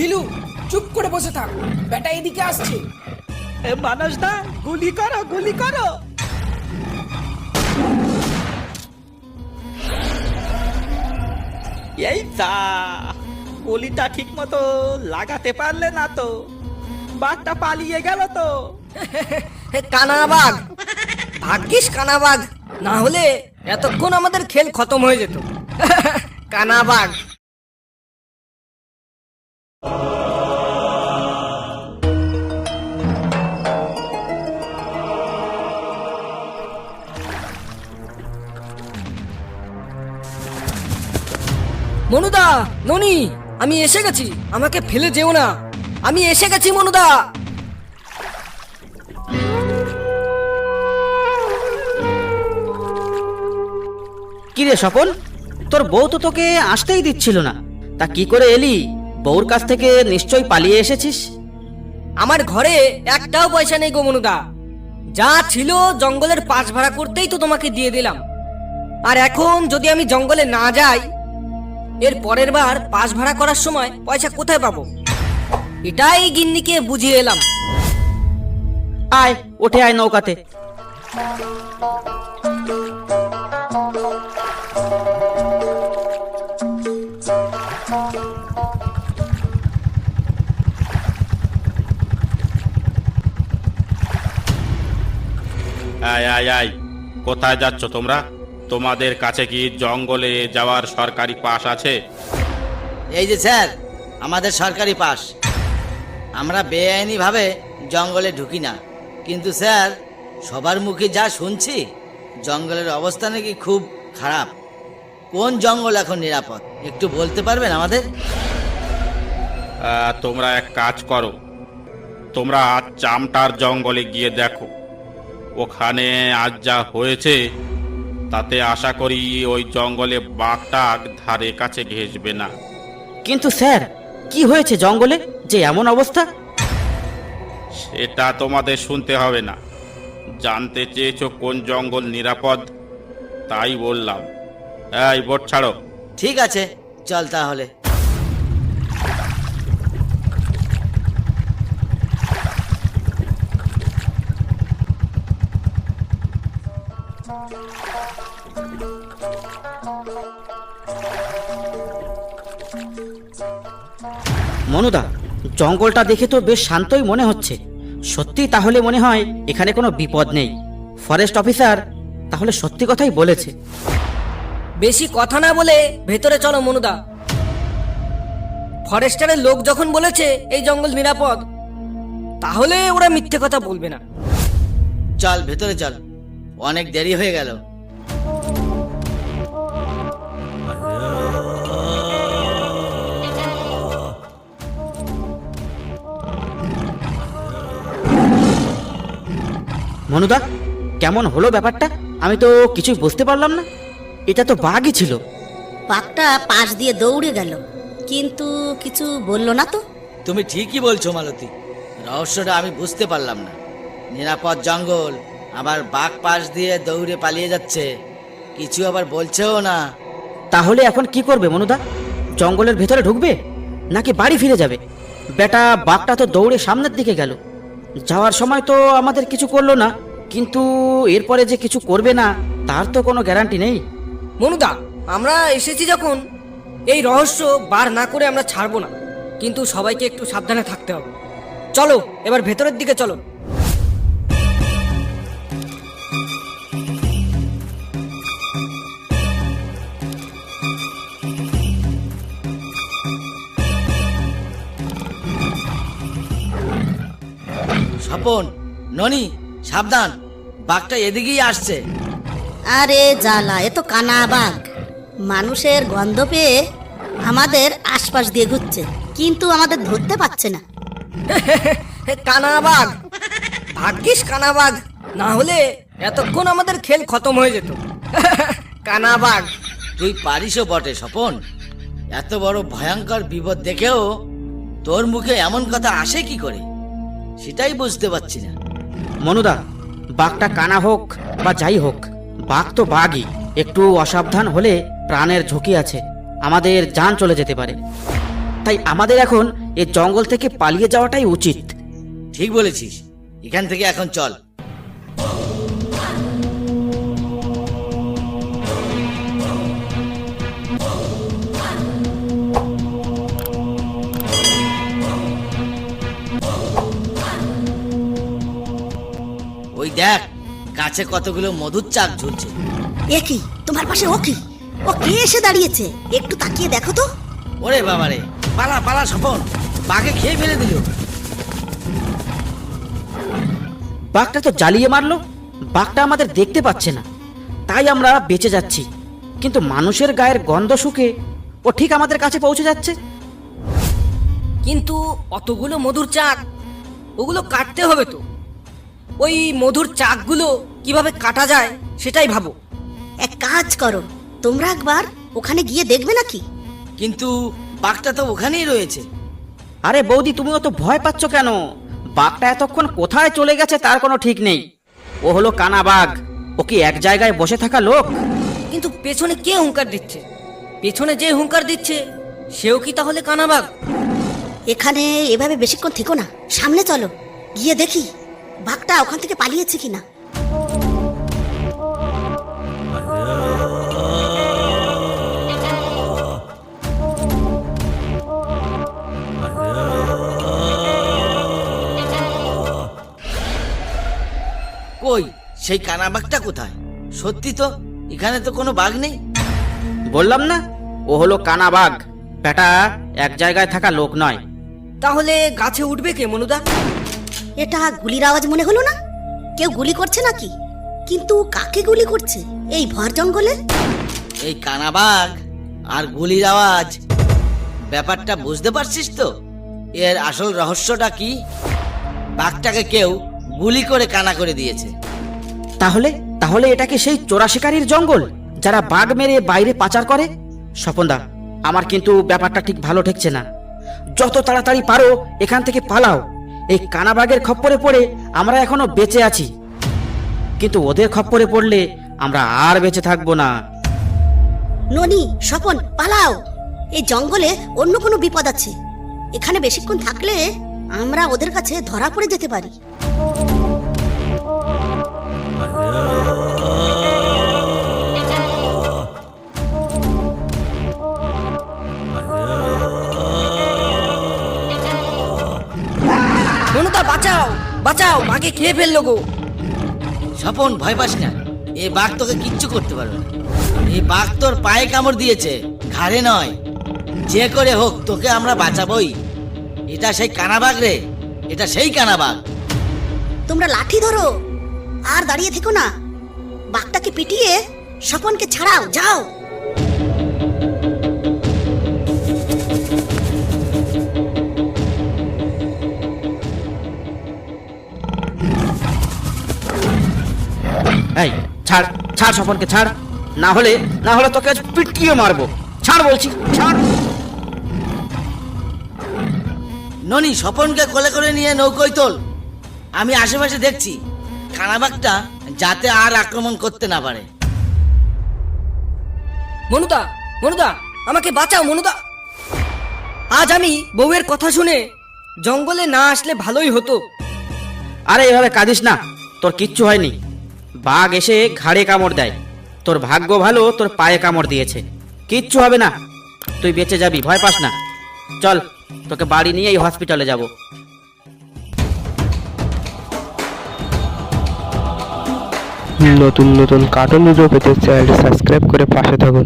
বিলু চুপ করে বসে থাক, বেটা এদিকে আসছে। মানস দা, গুলি করো, গুলি করো। এই যা, গুলিটা ঠিক মতো লাগাতে পারলে না তো, বাঘটা পালিয়ে গেল তো। কানাবাঘ, ভাগ্যিস কানাবাঘ, না হলে এতক্ষণ আমাদের খেল খতম হয়ে যেত। কানাবাঘ। মনুদা, ননি, আমি এসে গেছি, আমাকে ফেলে যেও না, আমি এসে গেছি মনুদা। কি রে স্বপন, তোর বউ তো তোকে আসতেই দিচ্ছিল না, তা কি করে এলি? বউর কাছ থেকে নিশ্চয়ই পালিয়ে এসেছিস। আমার ঘরে একটাও পয়সা নেই গো মনুদা, যা ছিল জঙ্গলের পাশ ভাড়া করতেই তো তোমাকে দিয়ে দিলাম। আর এখন যদি আমি জঙ্গলে না যাই, এর পরের বার পাশ ভাড়া করার সময় পয়সা কোথায় পাবো? এটাই গিন্নিকে বুঝিয়ে এলাম। আয়, উঠে আয় নৌকাতে। আয় আয় আয়, কোথায় যাচ্ছ তোমরা? তোমাদের কাছে কি জঙ্গলে যাওয়ার সরকারি পাস আছে? এই যে স্যার, আমাদের সরকারি পাস। আমরা বেআইনি ভাবে জঙ্গলে ঢুকি না, কিন্তু স্যার সবার মুখে যা শুনছি জঙ্গলের অবস্থা নাকি খুব খারাপ। কোন জঙ্গল এখন নিরাপদ একটু বলতে পারবেন আমাদের? তোমরা এক কাজ করো, তোমরা চামটার জঙ্গলে গিয়ে দেখো। ওখানে আজ যা হয়েছে তাতে আশা করি ওই জঙ্গলে বাঘটা ধারে কাছে ঘেঁষবে না। কিন্তু স্যার, কি হয়েছে জঙ্গলে যে এমন অবস্থা? সেটা তোমাদের শুনতে হবে না, জানতে চেয়েছো কোন জঙ্গল নিরাপদ, তাই বললাম। এই বোট ছাড়ো। ঠিক আছে, চল তাহলে। মনুদা, জঙ্গলটা দেখে তো বেশ শান্তই মনে হচ্ছে। সত্যি তাহলে মনে হয় এখানে কোনো বিপদ নেই। ফরেস্ট অফিসার তাহলে সত্যি কথাই বলেছে। বেশি কথা না বলে ভেতরে চলো মনুদা। ফরেস্টারের লোক যখন বলেছে এই জঙ্গল নিরাপদ, তাহলে ওরা মিথ্যে কথা বলবে না। চল ভেতরে চল, অনেক দেরি হয়ে গেল। মনুদা, কেমন হলো ব্যাপারটা? আমি তো কিছুই বুঝতে পারলাম না। এটা তো বাঘই ছিল। বাঘটা পাশ দিয়ে দৌড়ে গেল, কিন্তু কিছু বললো না তো। তুমি ঠিকই বলছো মালতী, রহস্যটা আমি বুঝতে পারলাম না। নিরাপদ জঙ্গল, আবার বাঘ পাশ দিয়ে দৌড়ে পালিয়ে যাচ্ছে, কিছু আবার বলছেও না। তাহলে এখন কি করবে মনুদা? জঙ্গলের ভেতরে ঢুকবে নাকি বাড়ি ফিরে যাবে? বেটা বাঘটা তো দৌড়ে সামনের দিকে গেল, যাওয়ার সময় তো আমাদের কিছু করলো না, কিন্তু এরপরে যে কিছু করবে না তার তো কোনো গ্যারান্টি নেই। মনুদা, আমরা এসেছি যখন, এই রহস্য বার না করে আমরা ছাড়বো না, কিন্তু সবাইকে একটু সাবধানে থাকতে হবে। চলো এবার ভেতরের দিকে চলো। স্বপন, ননি, সাবধান, বাঘটা এদিকেই আসছে। আরে জ্বালা, এ তো কানা বাঘ। মানুষের গন্ধ পেয়ে আমাদের আশপাশ দিয়ে ঘুরছে, কিন্তু আমাদের ধরতে পারছে না। কানাবাঘ, ভাগ্যিস কানাবাঘ, না হলে এতক্ষণ আমাদের খেল খতম হয়ে যেত। কানাবাঘ। তুই পারিসও বটে স্বপন, এত বড় ভয়ঙ্কর বিপদ দেখেও তোর মুখে এমন কথা আসে কি করে, সেটাই বুঝতে পারছি না। মনুদা, বাঘটা কানা হোক বা যাই হোক, বাঘ তো বাঘই। একটু অসাবধান হলে প্রাণের ঝুঁকি আছে, আমাদের জান চলে যেতে পারে। তাই আমাদের এখন এই জঙ্গল থেকে পালিয়ে যাওয়াটাই উচিত। ঠিক বলেছিস, এখান থেকে এখন চল। ওই দেখ, গাছে কতগুলো মধুর চাক ঝুলছে। এ কি, তোমার পাশে ও কি? ও কে এসে দাঁড়িয়েছে? একটু তাকিয়ে দেখো তো। ওরে বাবারে, পালা পালা স্বপন, বাঘে খেয়ে ফেলে দিল। বাঘটা তো জ্বালিয়ে মারলো। বাঘটা আমাদের দেখতে পাচ্ছে না, তাই আমরা বেঁচে যাচ্ছি। কিন্তু মানুষের গায়ের গন্ধ শুকে ও ঠিক আমাদের কাছে পৌঁছে যাচ্ছে। কিন্তু অতগুলো মধুর চাক, ওগুলো কাটতে হবে তো। ওই মধুর চাকগুলো কিভাবে কাটা যায় সেটাই ভাবো। এক কাজ করো, তোমরা একবার ওখানে গিয়ে দেখবে নাকি? কিন্তু বাঘটা তো ওখানেই রয়েছে। আরে বৌদি, তুমি অত ভয় পাচ্ছ কেন? বাঘটা এতক্ষণ কোথায় চলে গেছে তার কোনো ঠিক নেই। ও হলো কানা বাঘ, ও কি এক জায়গায় বসে থাকা লোক? কিন্তু পেছনে কে হুঙ্কার দিচ্ছে? পেছনে যে হুঙ্কার দিচ্ছে সেও কি তাহলে কানাবাঘ? এখানে এভাবে বেশিক্ষণ থেকো না, সামনে চলো, গিয়ে দেখি বাঘটা ওখান থেকে পালিয়েছে কিনা। কই, সেই কানা বাঘটা কোথায়? সত্যি তো, এখানে তো কোনো বাঘ নেই। বললাম না, ও হলো কানা বাঘ। বেটা এক জায়গায় থাকা লোক নয়। তাহলে গাছে উঠবে কে মনুদা? এটা গুলির আওয়াজ মনে হলো না? কেউ গুলি করছে নাকি? কিন্তু কাকে গুলি করছে এই ভর জঙ্গলে? এই কানা বাঘ আর গুলির আওয়াজ, ব্যাপারটা বুঝতে পারছিস তো? এর আসল রহস্যটা কি? বাঘটাকে কেউ গুলি করে কানা করে দিয়েছে। তাহলে তাহলে এটা কি সেই চোরা শিকারীর জঙ্গল, যারা বাঘ মেরে বাইরে পাচার করে? স্বপনদা, আমার কিন্তু ব্যাপারটা ঠিক ভালো ঠেকছে না। যত তাড়াতাড়ি পারো এখান থেকে পালাও। এই কানা বাঘের খপ্পরে পড়ে আমরা এখনো বেঁচে আছি, কিন্তু ওদের খপ্পরে পড়লে আমরা আর বেঁচে থাকবো না। ননি, স্বপন, পালাও। এই জঙ্গলে অন্য কোনো বিপদ আছে। এখানে বেশিক্ষণ থাকলে আমরা ওদের কাছে ধরা পড়ে যেতে পারি। মনুদা বাঁচাও, বাঁচাও, বাঘে খেয়ে ফেললো গো। স্বপন, ভয় পাস না, এই বাঘ তোকে কিচ্ছু করতে পারবে না। এই বাঘ তোর পায়ে কামড় দিয়েছে, ঘাড়ে নয়। যে করে হোক তোকে আমরা বাঁচাবোই। এটা সেই কানা বাঘ রে, এটা সেই কানা বাঘ। তোমরা লাঠি ধরো, আর দাঁড়িয়ে থেকো না। বাঘটাকে পিটিয়ে স্বপনকে ছাড়াও, যাও। এই ছাড়, ছাড় স্বপনকে, ছাড়। না হলে তোকে আজ পিটিয়ে মারবো। ছাড় বলছি, ছাড়। ননি, স্বপনকে কোলে করে নিয়ে নৌকোয় তোল। আমি আশেপাশে দেখছি, কানা বাঘটা যাতে আর আক্রমণ করতে না পারে। মনুদা, মনুদা, আমাকে বাঁচাও মনুদা। আজ আমি বউয়ের কথা শুনে জঙ্গলে না আসলে ভালোই হতো। আরে এভাবে কাঁদিস না, তোর কিচ্ছু হয়নি। বাঘ এসে ঘাড়ে কামড় দেয়, তোর ভাগ্য ভালো তোর পায়ে কামড় দিয়েছে। কিচ্ছু হবে না, তুই বেঁচে যাবি, ভয় পাস না। চল, তোকে বাড়ি নিয়ে এই হসপিটালে যাব। নতুন নতুন কার্টুন ভিডিও পেতে চ্যানেলটি সাবস্ক্রাইব করে পাশে থাকুন।